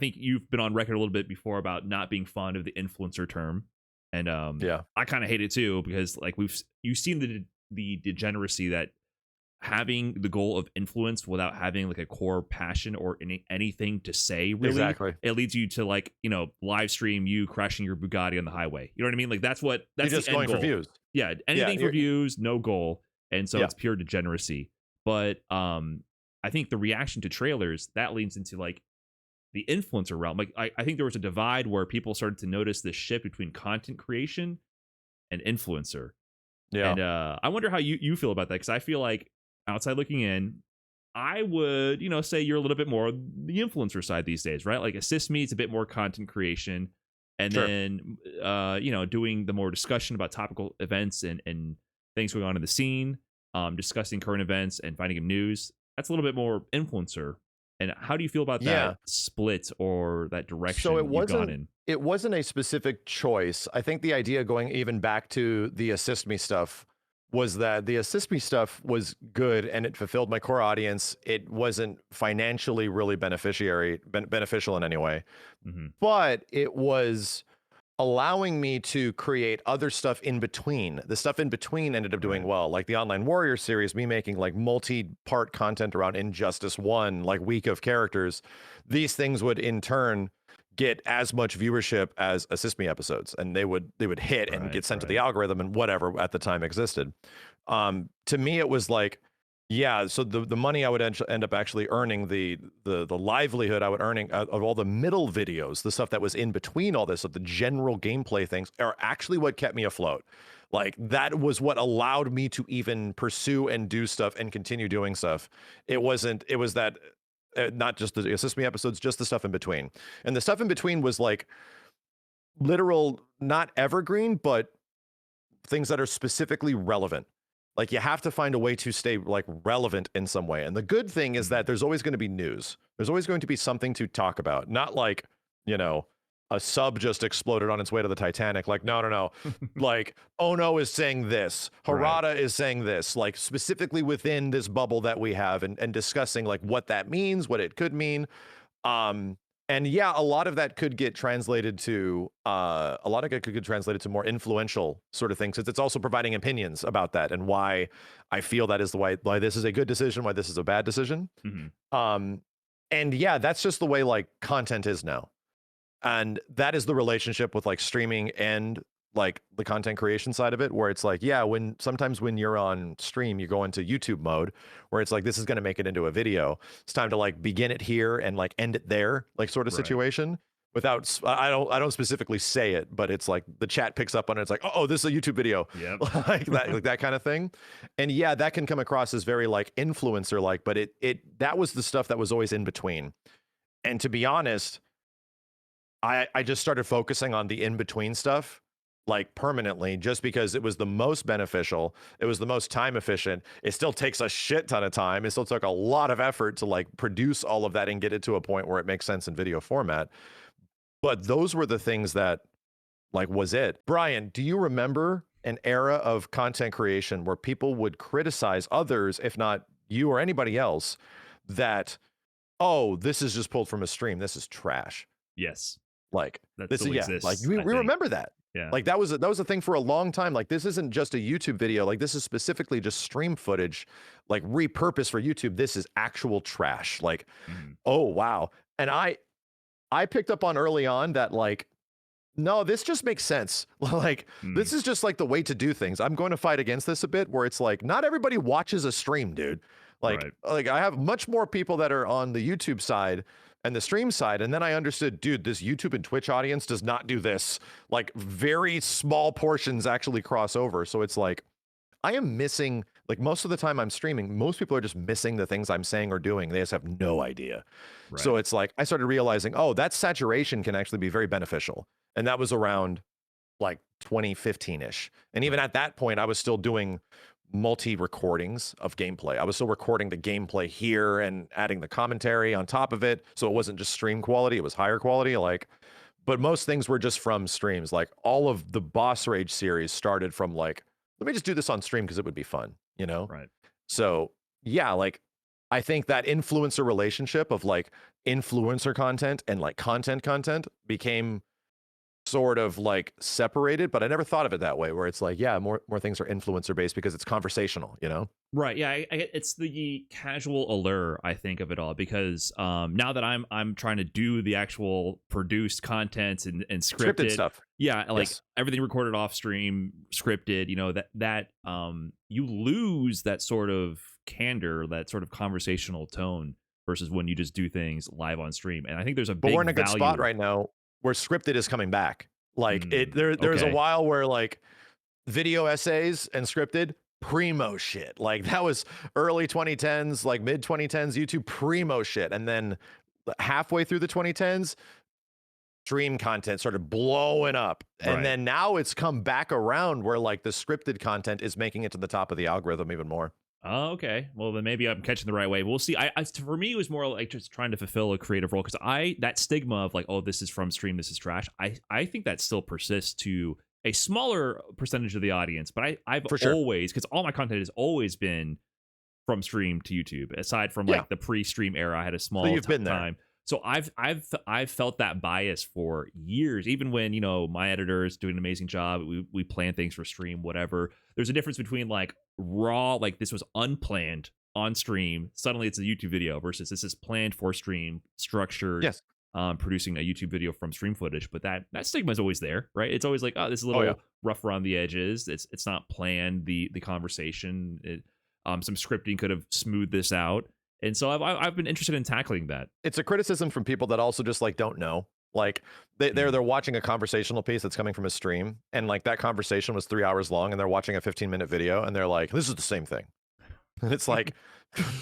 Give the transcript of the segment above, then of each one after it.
think you've been on record a little bit before about not being fond of the influencer term, and Yeah, I kind of hate it too, because like you've seen the degeneracy that having the goal of influence without having like a core passion or anything to say, really, exactly. it leads you to, like, live stream you crashing your Bugatti on the highway. You know what I mean? Like that's You're the just end going for goal. views. Yeah, Yeah, anything for views, no goal, and so yeah, it's pure degeneracy. But I think the reaction to trailers that leads into like the influencer realm. Like I think there was a divide where people started to notice this shift between content creation and influencer. yeah. And I wonder how you feel about that, because I feel like outside looking in, I would, say you're a little bit more the influencer side these days, right? Like Assist Me, it's a bit more content creation, and Sure. then doing the more discussion about topical events and things going on in the scene, discussing current events and finding news. That's a little bit more influencer. And how do you feel about that Yeah. split or that So direction you've gone in? it wasn't a specific choice. I think the idea going even back to the Assist Me stuff was that the Assist Me stuff was good and it fulfilled my core audience. It wasn't financially really beneficial in any way, Hmm. but it was allowing me to create other stuff in between. The stuff in between ended up doing Right. well, like the Online Warrior series, me making like multi-part content around Injustice 1, like week of characters. These things would in turn get as much viewership as Assist Me episodes, and they would hit and Right. get sent to the Right. algorithm and whatever at the time existed. To me, it was like, yeah, so the money I would end up actually earning, the livelihood I would earning of all the middle videos, the stuff that was in between all this, of the general gameplay things, are actually what kept me afloat. Like that was what allowed me to even pursue and do stuff and continue doing stuff. It wasn't. It was that not just the Assist Me episodes, just the stuff in between. And the stuff in between was like literal, not evergreen, but things that are specifically relevant. Like you have to find a way to stay like relevant in some way. And the good thing is Mhm. that there's always going to be news. There's always going to be something to talk about. Not like, you know, a sub just exploded on its way to the Titanic. Like, no, no, no. Like, Ono is saying this. Right. Harada is saying this, like specifically within this bubble that we have, and discussing like what that means, what it could mean. Um, and yeah, a lot of that could get translated to a lot of it could get translated to more influential sort of things. It's also providing opinions about that and why I feel that is the why this is a good decision, why this is a bad decision. Hmm. Um, and yeah, that's just the way like content is now. And that is the relationship with like streaming and like the content creation side of it, where it's like, yeah, when sometimes when you're on stream, you go into YouTube mode where it's like, this is going to make it into a video. It's time to like begin it here and like end it there, like sort of Right. situation. Without, I don't specifically say it, but it's like the chat picks up on it. It's like, oh, this is a YouTube video, Yep. like that kind of thing. And yeah, that can come across as very like influencer like, but that was the stuff that was always in between. And to be honest, I just started focusing on the in between stuff like permanently, just because it was the most beneficial. It was the most time efficient. It still takes a shit ton of time. It still took a lot of effort to like produce all of that and get it to a point where it makes sense in video format. But those were the things that like was it. Brian, do you remember an era of content creation where people would criticize others, if not you or anybody else, that, oh, this is just pulled from a stream, this is trash? Yes. Like That this is, still yeah, like exists, we I think. remember that. Yeah. Like that was a thing for a long time. Like this isn't just a YouTube video. Like this is specifically just stream footage, like repurposed for YouTube. This is actual trash. Like, Mhm. oh wow. And I picked up on early on that like, no, this just makes sense. Like Mm. this is just like the way to do things. I'm going to fight against this a bit, where it's like not everybody watches a stream, dude. Right. Like I have much more people that are on the YouTube side and the stream side, and then I understood, dude, this YouTube and Twitch audience does not do this. Like very small portions actually cross over. So it's like I am missing, like most of the time I'm streaming, most people are just missing the things I'm saying or doing. They just have no idea. So Right. it's like I started realizing, oh, that saturation can actually be very beneficial. And that was around like 2015-ish. And even Right. at that point, I was still doing multi recordings of gameplay. I was still recording the gameplay here and adding the commentary on top of it. So it wasn't just stream quality, it was higher quality. Like, but most things were just from streams. Like all of the Boss Rage series started from like, let me just do this on stream because it would be fun, you know? Right. So yeah, like I think that influencer relationship of like influencer content and like content became sort of like separated, but I never thought of it that way, where it's like, yeah, more things are influencer based because it's conversational, you know? Right. Yeah. It's the casual allure, I think, of it all, because now that I'm trying to do the actual produced content and Scripted scripted. stuff. Yeah, like Yes. everything recorded off stream, scripted. You know that you lose that sort of candor, that sort of conversational tone versus when you just do things live on stream. And I think there's a But we're big in a good spot value. right now where scripted is coming back. Like there's a Okay. while where like video essays and scripted primo shit. Like that was early 2010s, like mid 2010s YouTube primo shit. And then halfway through the 2010s, stream content started blowing up. And Right. then now it's come back around where like the scripted content is making it to the top of the algorithm even more. Oh, okay. Well, then maybe I'm catching the right way. We'll see. For me, it was more like just trying to fulfill a creative role, because that stigma of like, oh, this is from stream, this is trash. I think that still persists to a smaller percentage of the audience. But I've For sure. always, because all my content has always been from stream to YouTube. Aside from Yeah. like the pre-stream era, I had a small So you've been there. time. So I've felt that bias for years. Even when, you know, my editor is doing an amazing job, we plan things for stream, whatever. There's a difference between like raw, like this was unplanned on stream, suddenly it's a YouTube video, versus this is planned for stream, structured. Yes. Producing a YouTube video from stream footage. But that stigma is always there, right? It's always like, oh, this is a little Oh, yeah. rough around the edges. It's not planned. The conversation, some scripting could have smoothed this out. And so I've been interested in tackling that. It's a criticism from people that also just like don't know. Like they're watching a conversational piece that's coming from a stream, and like that conversation was 3 hours long, and they're watching a 15-minute video, and they're like, "This is the same thing." And it's like,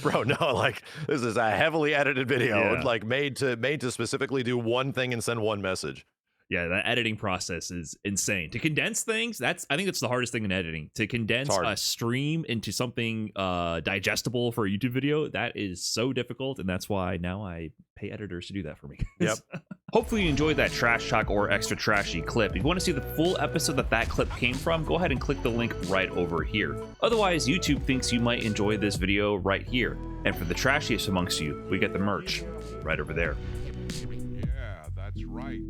bro, no, like this is a heavily edited video, Yeah. like made to specifically do one thing and send one message. Yeah, that editing process is insane. To condense things, I think that's the hardest thing in editing. To condense hard. a stream into something digestible for a YouTube video, that is so difficult, and that's why now I pay editors to do that for me. Yep. Hopefully you enjoyed that trash talk or extra trashy clip. If you want to see the full episode that clip came from, go ahead and click the link right over here. Otherwise, YouTube thinks you might enjoy this video right here. And for the trashiest amongst you, we get the merch right over there. Yeah, that's right.